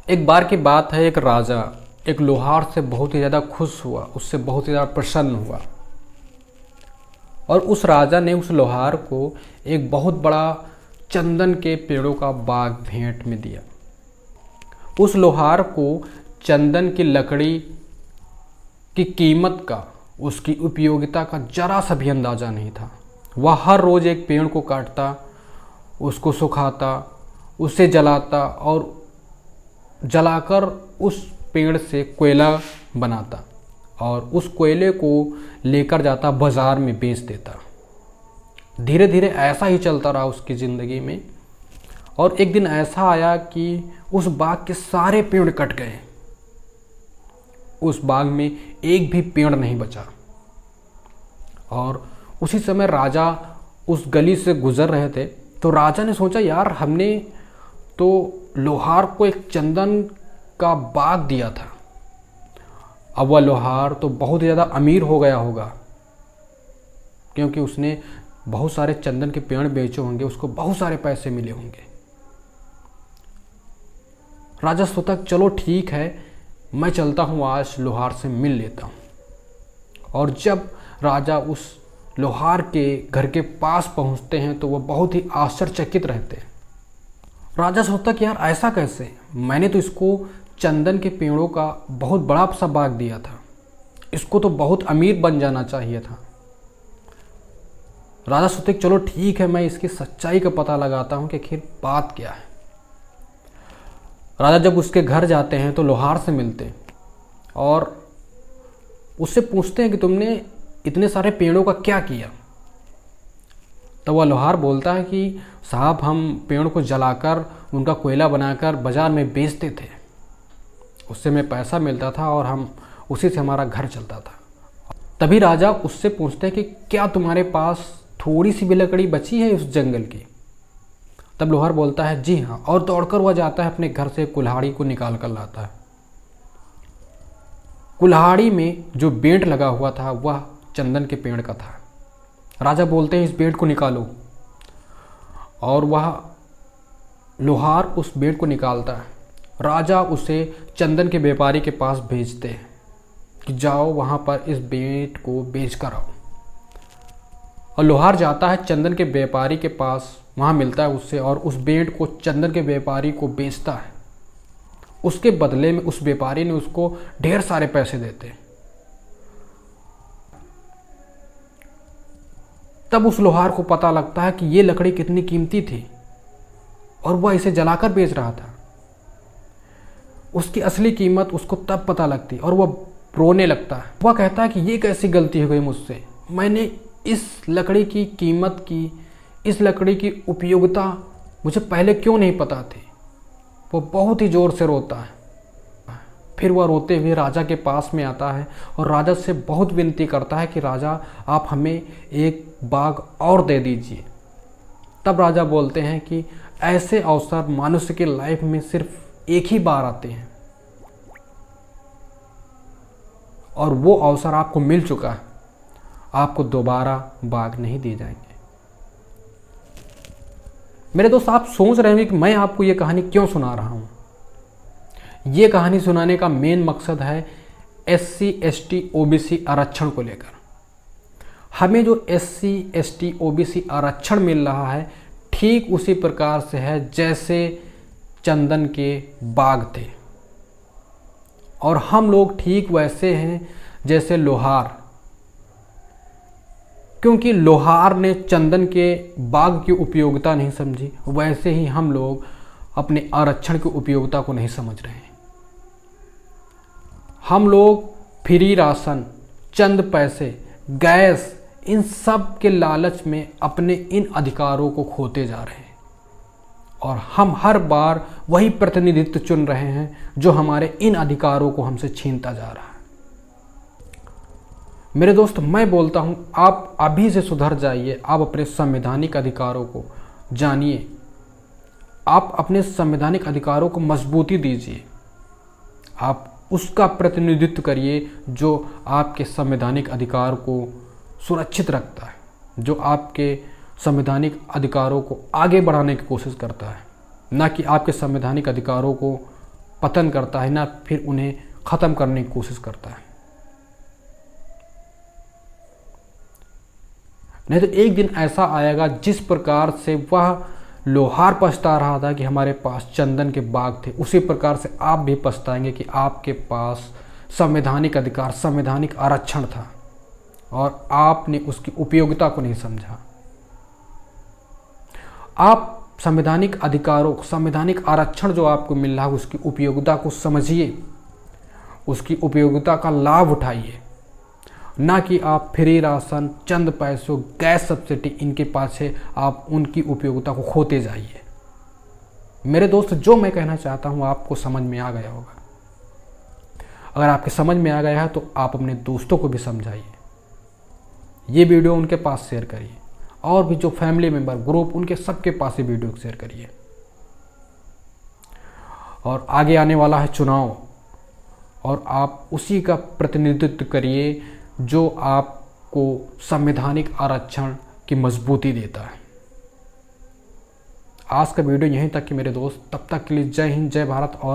एक बार की बात है, एक राजा एक लोहार से बहुत ही ज़्यादा खुश हुआ, उससे बहुत ही ज़्यादा प्रसन्न हुआ। और उस राजा ने उस लोहार को एक बहुत बड़ा चंदन के पेड़ों का बाग भेंट में दिया। उस लोहार को चंदन की लकड़ी की कीमत का, उसकी उपयोगिता का जरा सा भी अंदाज़ा नहीं था। वह हर रोज़ एक पेड़ को काटता, उसको सुखाता, उसे जलाता और जलाकर उस पेड़ से कोयला बनाता और उस कोयले को लेकर जाता बाज़ार में बेच देता। धीरे धीरे ऐसा ही चलता रहा उसकी ज़िंदगी में। और एक दिन ऐसा आया कि उस बाग के सारे पेड़ कट गए। उस बाग में एक भी पेड़ नहीं बचा। और उसी समय राजा उस गली से गुजर रहे थे, तो राजा ने सोचा, यार हमने तो लोहार को एक चंदन का बाग दिया था। अब वह लोहार तो बहुत ही ज़्यादा अमीर हो गया होगा, क्योंकि उसने बहुत सारे चंदन के पेड़ बेचे होंगे, उसको बहुत सारे पैसे मिले होंगे। राजा सोचा, चलो ठीक है, मैं चलता हूँ, आज लोहार से मिल लेता हूँ। और जब राजा उस लोहार के घर के पास पहुँचते हैं तो वह बहुत ही आश्चर्यचकित रहते हैं। राजा सोचता कि यार ऐसा कैसे, मैंने तो इसको चंदन के पेड़ों का बहुत बड़ा सा बाग दिया था, इसको तो बहुत अमीर बन जाना चाहिए था। राजा सोचते चलो ठीक है, मैं इसकी सच्चाई का पता लगाता हूँ कि आखिर बात क्या है। राजा जब उसके घर जाते हैं तो लोहार से मिलते हैं और उससे पूछते हैं कि तुमने इतने सारे पेड़ों का क्या किया। तो वह लोहार बोलता है कि साहब, हम पेड़ को जलाकर उनका कोयला बनाकर बाज़ार में बेचते थे, उससे हमें पैसा मिलता था और हम उसी से हमारा घर चलता था। तभी राजा उससे पूछते हैं कि क्या तुम्हारे पास थोड़ी सी भी लकड़ी बची है उस जंगल की। तब लोहार बोलता है जी हाँ, और दौड़कर वह जाता है अपने घर से कुल्हाड़ी को निकाल कर लाता है। कुल्हाड़ी में जो बेंट लगा हुआ था वह चंदन के पेड़ का था। राजा बोलते हैं इस बेंट को निकालो, और वह लोहार उस बेंट को निकालता है। राजा उसे चंदन के व्यापारी के पास भेजते हैं कि जाओ वहाँ पर इस बेंट को बेच कर आओ। और लोहार जाता है चंदन के व्यापारी के पास, वहाँ मिलता है उससे और उस बेंट को चंदन के व्यापारी को बेचता है। उसके बदले में उस व्यापारी ने उसको ढेर सारे पैसे देते हैं। तब उस लोहार को पता लगता है कि ये लकड़ी कितनी कीमती थी और वह इसे जलाकर बेच रहा था। उसकी असली कीमत उसको तब पता लगती और वह रोने लगता है। वह कहता है कि ये कैसी गलती हो गई मुझसे, मैंने इस लकड़ी की कीमत की, इस लकड़ी की उपयोगिता मुझे पहले क्यों नहीं पता थी। वो बहुत ही ज़ोर से रोता है। फिर वह रोते हुए राजा के पास में आता है और राजा से बहुत विनती करता है कि राजा, आप हमें एक बाग और दे दीजिए। तब राजा बोलते हैं कि ऐसे अवसर मनुष्य की लाइफ में सिर्फ एक ही बार आते हैं और वो अवसर आपको मिल चुका है, आपको दोबारा बाग नहीं दिए जाएंगे। मेरे दोस्त, आप सोच रहे होंगे कि मैं आपको ये कहानी क्यों सुना रहा हूँ। ये कहानी सुनाने का मेन मकसद है SC ST OBC आरक्षण को लेकर। हमें जो SC ST OBC आरक्षण मिल रहा है ठीक उसी प्रकार से है जैसे चंदन के बाग थे, और हम लोग ठीक वैसे हैं जैसे लोहार, क्योंकि लोहार ने चंदन के बाग की उपयोगिता नहीं समझी, वैसे ही हम लोग अपने आरक्षण की उपयोगिता को नहीं समझ रहे हैं। हम लोग फ्री राशन, चंद पैसे, गैस, इन सब के लालच में अपने इन अधिकारों को खोते जा रहे हैं और हम हर बार वही प्रतिनिधित्व चुन रहे हैं जो हमारे इन अधिकारों को हमसे छीनता जा रहा है। मेरे दोस्त, मैं बोलता हूं, आप अभी से सुधर जाइए, आप अपने संवैधानिक अधिकारों को जानिए, आप अपने संवैधानिक अधिकारों को मजबूती दीजिए, आप उसका प्रतिनिधित्व करिए जो आपके संवैधानिक अधिकार को सुरक्षित रखता है, जो आपके संवैधानिक अधिकारों को आगे बढ़ाने की कोशिश करता है, ना कि आपके संवैधानिक अधिकारों को पतन करता है, ना फिर उन्हें ख़त्म करने की कोशिश करता है। नहीं तो एक दिन ऐसा आएगा जिस प्रकार से वह लोहार पछता रहा था कि हमारे पास चंदन के बाग थे, उसी प्रकार से आप भी पछताएंगे कि आपके पास संवैधानिक अधिकार, संवैधानिक आरक्षण था और आपने उसकी उपयोगिता को नहीं समझा। आप संवैधानिक अधिकारों, संवैधानिक आरक्षण जो आपको मिल रहा है उसकी उपयोगिता को समझिए, उसकी उपयोगिता का लाभ उठाइए, ना कि आप फ्री राशन, चंद पैसों, गैस सब्सिडी इनके पाछे आप उनकी उपयोगिता को खोते जाइए। मेरे दोस्त, जो मैं कहना चाहता हूँ आपको समझ में आ गया होगा। अगर आपके समझ में आ गया है तो आप अपने दोस्तों को भी समझाइए, ये वीडियो उनके पास शेयर करिए, और भी जो फैमिली मेंबर, ग्रुप, उनके सबके पास ये वीडियो शेयर करिए। और आगे आने वाला है चुनाव, और आप उसी का प्रतिनिधित्व करिए जो आपको संवैधानिक आरक्षण की मजबूती देता है। आज का वीडियो यहीं तक कि मेरे दोस्त, तब तक के लिए जय हिंद, जय भारत। और